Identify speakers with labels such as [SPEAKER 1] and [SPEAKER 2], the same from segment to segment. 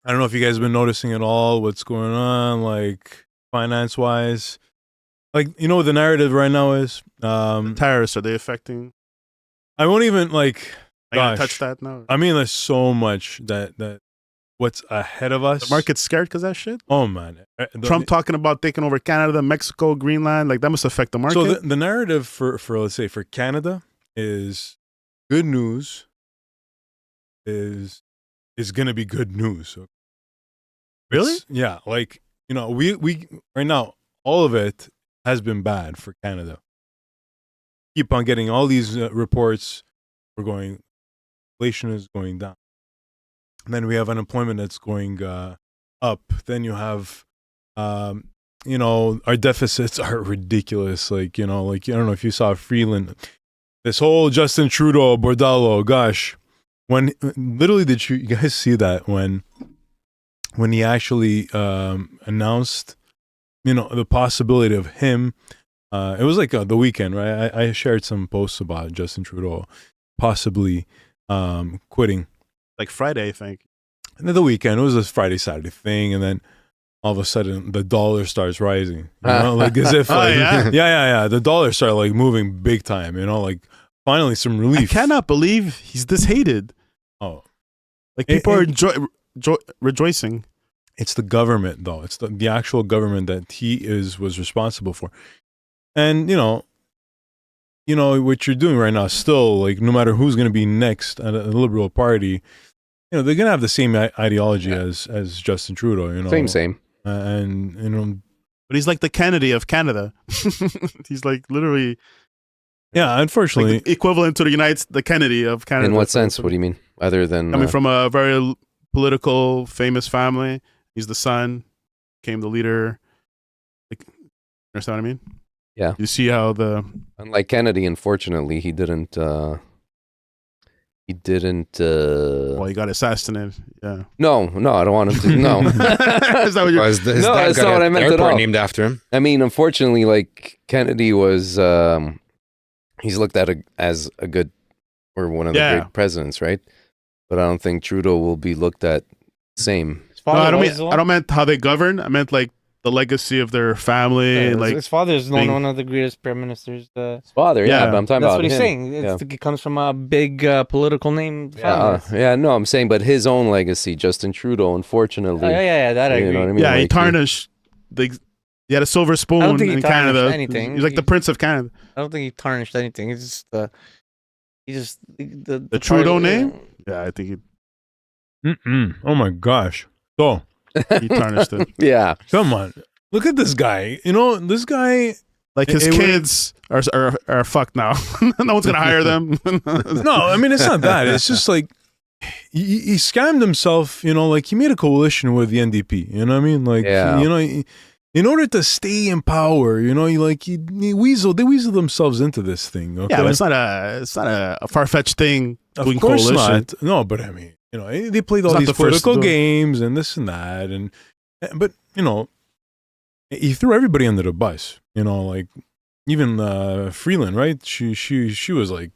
[SPEAKER 1] I don't know if you guys have been noticing at all what's going on, like finance wise. Like, you know what the narrative right now is?
[SPEAKER 2] Tariffs, are they affecting?
[SPEAKER 1] I won't even like.
[SPEAKER 2] I gotta
[SPEAKER 1] Gosh,
[SPEAKER 2] touch that now.
[SPEAKER 1] I mean, there's so much that what's ahead of us.
[SPEAKER 2] The market's scared because that shit.
[SPEAKER 1] Oh man,
[SPEAKER 2] Trump talking about taking over Canada, Mexico, Greenland, like that must affect the market.
[SPEAKER 1] So the narrative for let's say for Canada is good news. Is gonna be good news.
[SPEAKER 2] Really?
[SPEAKER 1] Yeah, like we right now all of it has been bad for Canada. Keep on getting all these reports. We're going, inflation is going down. And then we have unemployment that's going up. Then you have, our deficits are ridiculous. Like, like I don't know if you saw Freeland, this whole Justin Trudeau bordello. Gosh, when literally did you guys see that when he actually announced, the possibility of him. It was like the weekend, right? I shared some posts about Justin Trudeau possibly quitting.
[SPEAKER 2] Like Friday, I think.
[SPEAKER 1] And then the weekend, it was a Friday, Saturday thing, and then all of a sudden the dollar starts rising. Like as if, like, yeah. The dollar started like moving big time. Like finally some relief.
[SPEAKER 2] I cannot believe he's this hated.
[SPEAKER 1] Oh,
[SPEAKER 2] like people are rejoicing.
[SPEAKER 1] It's the government, though. It's the actual government that he was responsible for. And what you're doing right now, still, like, no matter who's going to be next at a Liberal Party, they're going to have the same ideology as Justin Trudeau.
[SPEAKER 3] Same.
[SPEAKER 1] And
[SPEAKER 2] but he's like the Kennedy of Canada. He's like literally,
[SPEAKER 1] yeah. Unfortunately,
[SPEAKER 2] like equivalent to the Kennedy of Canada.
[SPEAKER 3] In what sense? What do you mean? Other than
[SPEAKER 2] coming from a very political, famous family, he's the son, became the leader. Like, understand what I mean?
[SPEAKER 3] Yeah.
[SPEAKER 2] You see how
[SPEAKER 3] unlike Kennedy, unfortunately, he didn't. Well,
[SPEAKER 2] he got assassinated. Yeah.
[SPEAKER 3] No, I don't want him to. No.
[SPEAKER 2] Is that what
[SPEAKER 4] his dad
[SPEAKER 3] that's
[SPEAKER 4] got
[SPEAKER 3] not what I meant at all.
[SPEAKER 4] named after him.
[SPEAKER 3] I mean, unfortunately, like Kennedy was, he's looked at as a good or one of the great presidents, right? But I don't think Trudeau will be looked at the same.
[SPEAKER 2] No, I don't meant how they govern. I meant like the legacy of their family.
[SPEAKER 5] Yeah,
[SPEAKER 2] and like
[SPEAKER 5] his father's one of the greatest prime ministers.
[SPEAKER 3] His father, but I'm talking
[SPEAKER 5] that's
[SPEAKER 3] about
[SPEAKER 5] what he's
[SPEAKER 3] him.
[SPEAKER 5] saying. It comes from a big political name.
[SPEAKER 3] No, I'm saying, but his own legacy, Justin Trudeau, unfortunately.
[SPEAKER 5] That I agree.
[SPEAKER 3] You know what I mean?
[SPEAKER 2] Yeah,
[SPEAKER 3] like,
[SPEAKER 2] he tarnished. He had a silver spoon in Canada.
[SPEAKER 5] Anything.
[SPEAKER 2] He's like the Prince of Canada.
[SPEAKER 5] I don't think he tarnished anything. It's just the
[SPEAKER 2] Trudeau name. Yeah, I think he.
[SPEAKER 1] Oh my gosh! So
[SPEAKER 2] he tarnished it.
[SPEAKER 3] Yeah,
[SPEAKER 1] come on. Look at this guy. This guy,
[SPEAKER 2] like his kids are fucked now. No one's gonna hire them.
[SPEAKER 1] No, I mean it's not that. It's just like he scammed himself. Like he made a coalition with the NDP. You know what I mean? Like in order to stay in power, they weaseled themselves into this thing. Okay?
[SPEAKER 2] Yeah, but it's not a far-fetched thing.
[SPEAKER 1] Of course not. No, but I mean, they played all these political games and this and that, but he threw everybody under the bus, like even Freeland, right? She was like,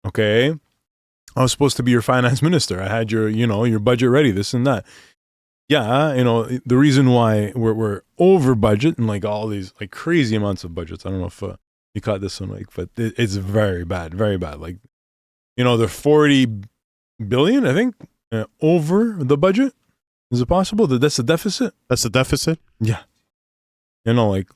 [SPEAKER 1] okay, I was supposed to be your finance minister. I had your budget ready, this and that. Yeah, the reason why we're over budget and like all these like crazy amounts of budgets. I don't know if you caught this one, like, but it's very bad, very bad. Like, they're 40 billion, I think, over the budget. Is it possible that that's the deficit?
[SPEAKER 2] That's the deficit?
[SPEAKER 1] Yeah. Like,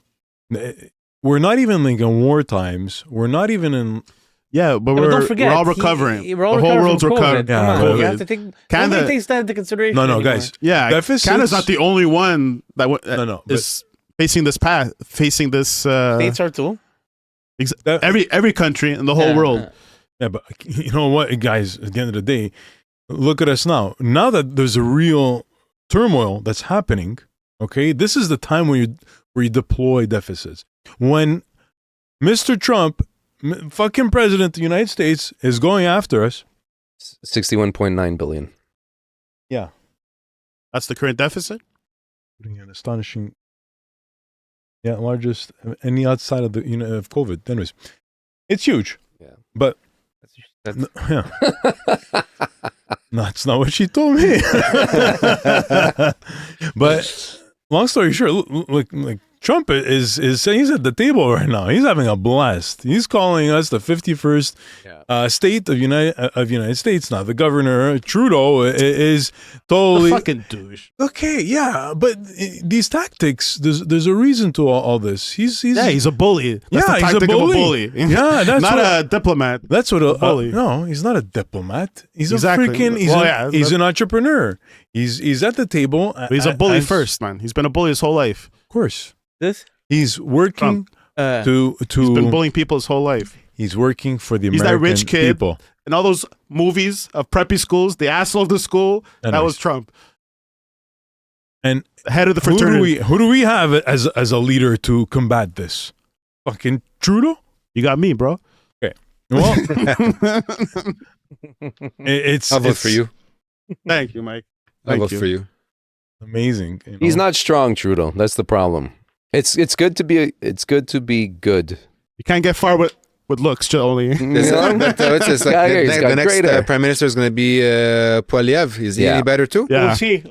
[SPEAKER 1] we're not even like in war times. We're not even in.
[SPEAKER 2] Yeah, but
[SPEAKER 5] don't forget,
[SPEAKER 2] we're all recovering.
[SPEAKER 5] The
[SPEAKER 2] whole world's recovering.
[SPEAKER 1] Yeah,
[SPEAKER 5] you have to take. Canada takes that into consideration.
[SPEAKER 1] No, guys.
[SPEAKER 2] Yeah, Canada's not the only one that is facing this path. Facing this.
[SPEAKER 5] States are too.
[SPEAKER 2] Every country in the whole world.
[SPEAKER 1] Yeah, but you know what, guys? At the end of the day, look at us now. Now that there's a real turmoil that's happening. Okay, this is the time where you deploy deficits. When Mr. Trump, fucking president of the United States, is going after us.
[SPEAKER 3] 61.9 billion.
[SPEAKER 1] Yeah.
[SPEAKER 2] That's the current deficit?
[SPEAKER 1] Putting an astonishing, largest any outside of the of COVID. Anyways, it's huge.
[SPEAKER 3] Yeah.
[SPEAKER 1] But
[SPEAKER 5] That's
[SPEAKER 1] yeah. That's not what she told me. But long story short, like Trump is saying he's at the table right now. He's having a blast. He's calling us the 51st state of United States. Now the governor Trudeau is totally
[SPEAKER 2] fucking douche.
[SPEAKER 1] Okay, yeah, but these tactics, there's a reason to all this. He's
[SPEAKER 2] a bully. That's the
[SPEAKER 1] he's
[SPEAKER 2] tactic
[SPEAKER 1] a bully.
[SPEAKER 2] of a bully.
[SPEAKER 1] Yeah, that's
[SPEAKER 2] not a diplomat.
[SPEAKER 1] That's what a
[SPEAKER 2] bully.
[SPEAKER 1] No, he's not a diplomat. He's
[SPEAKER 2] exactly.
[SPEAKER 1] a freaking. He's an entrepreneur. He's at the table.
[SPEAKER 2] He's a bully first, man. He's been a bully his whole life.
[SPEAKER 1] Of course.
[SPEAKER 5] He's
[SPEAKER 1] working to.
[SPEAKER 2] He's been bullying people his whole life.
[SPEAKER 1] He's working for the American
[SPEAKER 2] that rich kid
[SPEAKER 1] people.
[SPEAKER 2] And all those movies of preppy schools, the asshole of the school, that was Trump.
[SPEAKER 1] And
[SPEAKER 2] head of the fraternity.
[SPEAKER 1] Who do we have as a leader to combat this? Fucking Trudeau?
[SPEAKER 2] You got me, bro.
[SPEAKER 1] Okay. Well,
[SPEAKER 3] I'll vote for you.
[SPEAKER 2] Thank you, Mike.
[SPEAKER 3] I'll vote for you.
[SPEAKER 1] Amazing.
[SPEAKER 3] He's not strong, Trudeau. That's the problem. It's good to be good.
[SPEAKER 2] You can't get far with looks, only.
[SPEAKER 4] It's like the next prime minister is going to be Poiliev. Is he any better too?
[SPEAKER 2] Yeah.
[SPEAKER 5] We'll see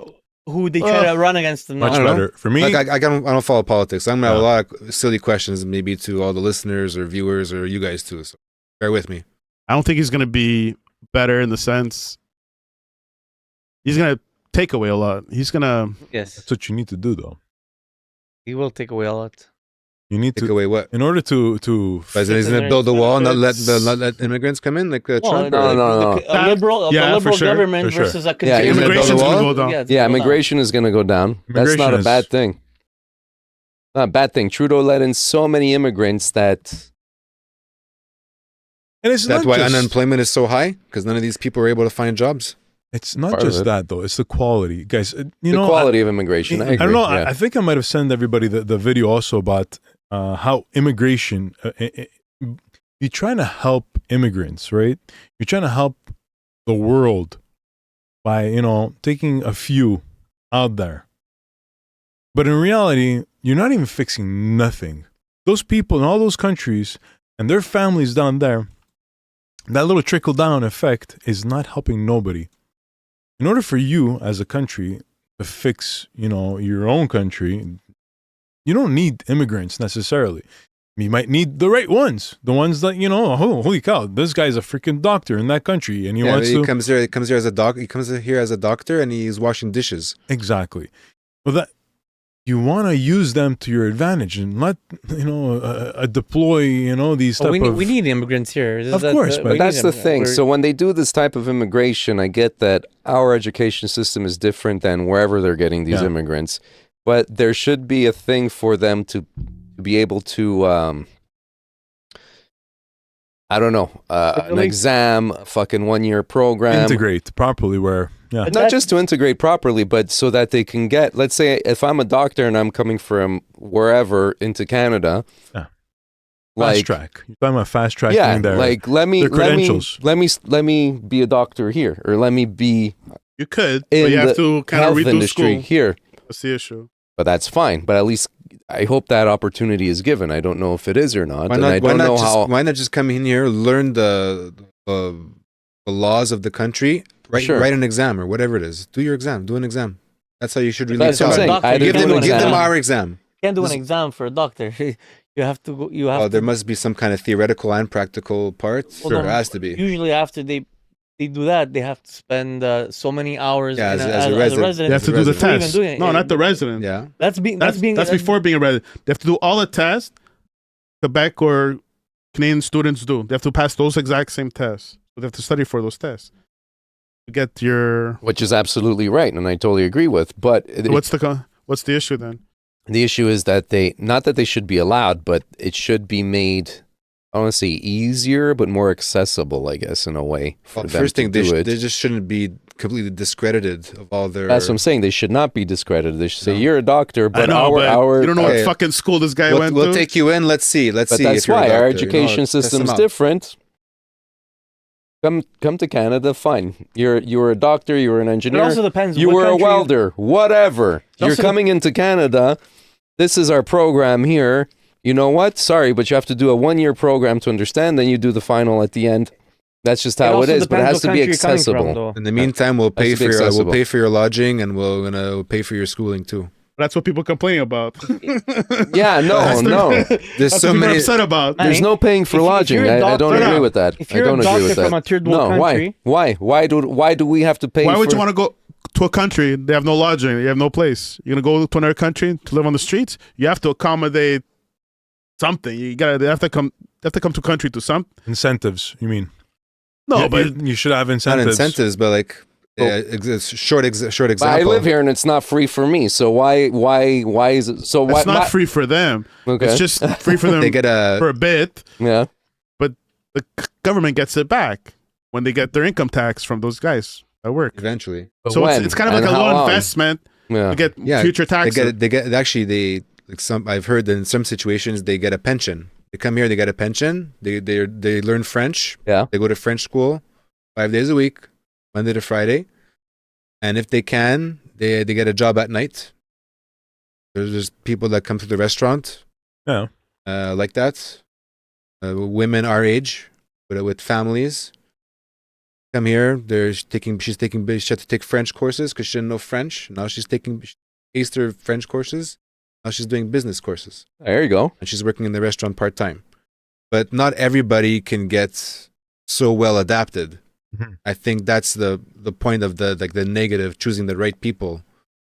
[SPEAKER 5] who they try to run against him.
[SPEAKER 1] Much better. For me,
[SPEAKER 4] like, I don't follow politics. I'm going to have a lot of silly questions maybe to all the listeners or viewers or you guys too. So bear with me.
[SPEAKER 2] I don't think he's going to be better in the sense he's going to take away a lot. He's going to...
[SPEAKER 5] Yes.
[SPEAKER 1] That's what you need to do, though.
[SPEAKER 5] He will take away a lot.
[SPEAKER 1] You need
[SPEAKER 4] take
[SPEAKER 1] to
[SPEAKER 4] away what?
[SPEAKER 1] In order to
[SPEAKER 4] he's going to build a wall, not let immigrants come in like Trump.
[SPEAKER 3] No.
[SPEAKER 5] A liberal government versus a conservative.
[SPEAKER 2] Immigration is going to go down.
[SPEAKER 3] Yeah, immigration is going to go down. That's not a bad thing. Not a bad thing. Trudeau let in so many immigrants that.
[SPEAKER 1] And it's
[SPEAKER 4] that's why unemployment is so high, because none of these people are able to find jobs.
[SPEAKER 1] It's not just that, though. It's the quality, guys. The
[SPEAKER 3] quality of immigration. I
[SPEAKER 1] don't know. I think I might have sent everybody the video also about how immigration. You're trying to help immigrants, right? You're trying to help the world by taking a few out there. But in reality, you're not even fixing nothing. Those people in all those countries and their families down there, that little trickle-down effect is not helping nobody. In order for you as a country to fix, your own country, you don't need immigrants necessarily. You might need the right ones, the ones that holy cow, this guy's a freaking doctor in that country, and he
[SPEAKER 4] comes here as a doc. He comes here as a doctor, and he's washing dishes.
[SPEAKER 1] Exactly. Well, that you want to use them to your advantage and not deploy these type of.
[SPEAKER 5] We need immigrants here.
[SPEAKER 1] Of course, but
[SPEAKER 3] that's the thing. So when they do this type of immigration, I get that our education system is different than wherever they're getting these immigrants, but there should be a thing for them to be able to. I don't know, an exam, a fucking 1-year program.
[SPEAKER 1] Integrate properly
[SPEAKER 3] Not just to integrate properly, but so that they can get, let's say if I'm a doctor and I'm coming from wherever into Canada.
[SPEAKER 1] Fast track. You're talking about fast tracking their credentials.
[SPEAKER 3] Let me be a doctor here, or let me be
[SPEAKER 2] you could,
[SPEAKER 3] in
[SPEAKER 2] but you have to kind of redo
[SPEAKER 3] industry
[SPEAKER 2] school.
[SPEAKER 3] Here.
[SPEAKER 2] That's the issue.
[SPEAKER 3] But that's fine. But at least I hope that opportunity is given. I don't know if it is or not.
[SPEAKER 4] Why not just come in here, learn the laws of the country, write an exam or whatever it is. Do your exam. Do an exam. That's how you should really.
[SPEAKER 3] That's what I'm saying.
[SPEAKER 4] Give them our exam.
[SPEAKER 5] You can't do an exam for a doctor. You have to go.
[SPEAKER 4] There must be some kind of theoretical and practical part. There has to be.
[SPEAKER 5] Usually, after they do that, they have to spend so many hours
[SPEAKER 4] as
[SPEAKER 5] a resident.
[SPEAKER 2] They have to do the test. No, not the resident.
[SPEAKER 4] Yeah,
[SPEAKER 2] that's before being a resident. They have to do all the tests Quebec or Canadian students do. They have to pass those exact same tests. So they have to study for those tests to get your.
[SPEAKER 3] Which is absolutely right, and I totally agree with. But
[SPEAKER 2] what's the issue then?
[SPEAKER 3] The issue is that not that they should be allowed, but it should be made. I don't want to say easier, but more accessible, I guess, in a way.
[SPEAKER 4] First thing, they just shouldn't be completely discredited of all their.
[SPEAKER 3] That's what I'm saying. They should not be discredited. They should say, you're a doctor, but
[SPEAKER 2] you don't know what fucking school this guy went to.
[SPEAKER 4] We'll take you in. Let's see.
[SPEAKER 3] But that's why our education system's different. Come to Canada, fine. You're a doctor, you're an engineer.
[SPEAKER 5] It also depends.
[SPEAKER 3] You were a welder, whatever. You're coming into Canada. This is our program here. You know what? Sorry, but you have to do a 1-year program to understand. Then you do the final at the end. That's just how it is, but it has to be accessible.
[SPEAKER 4] In the meantime, we'll pay for your lodging, and we're gonna pay for your schooling too.
[SPEAKER 2] That's what people complain about.
[SPEAKER 3] Yeah, no.
[SPEAKER 4] There's so many
[SPEAKER 2] upset about.
[SPEAKER 3] There's no paying for lodging. I don't agree with that.
[SPEAKER 5] If you're a doctor from a third world country,
[SPEAKER 3] why do we have to pay?
[SPEAKER 2] Why would you want to go to a country they have no lodging, you have no place? You're gonna go to another country to live on the streets? You have to accommodate something. They have to come to country to some
[SPEAKER 1] incentives. You mean?
[SPEAKER 2] No, but
[SPEAKER 1] you should have incentives.
[SPEAKER 4] Not incentives, but like. Short example.
[SPEAKER 3] But I live here and it's not free for me. So why is it? So why?
[SPEAKER 2] It's not free for them.
[SPEAKER 3] Okay.
[SPEAKER 2] It's just free for them.
[SPEAKER 4] They get
[SPEAKER 2] for a bit.
[SPEAKER 3] Yeah.
[SPEAKER 2] But the government gets it back when they get their income tax from those guys at work.
[SPEAKER 4] Eventually.
[SPEAKER 2] But so it's kind of like a low investment to get future taxes.
[SPEAKER 4] They get I've heard that in some situations they get a pension. They come here, they get a pension. They learn French.
[SPEAKER 3] Yeah.
[SPEAKER 4] They go to French school 5 days a week. Monday to Friday, and if they can, they get a job at night. There's people that come to the restaurant, like that. Women our age, with families, come here. She had to take French courses because she didn't know French. Now she aced her French courses. Now she's doing business courses.
[SPEAKER 3] There you go.
[SPEAKER 4] And she's working in the restaurant part time. But not everybody can get so well adapted. I think that's the point of the negative, choosing the right people.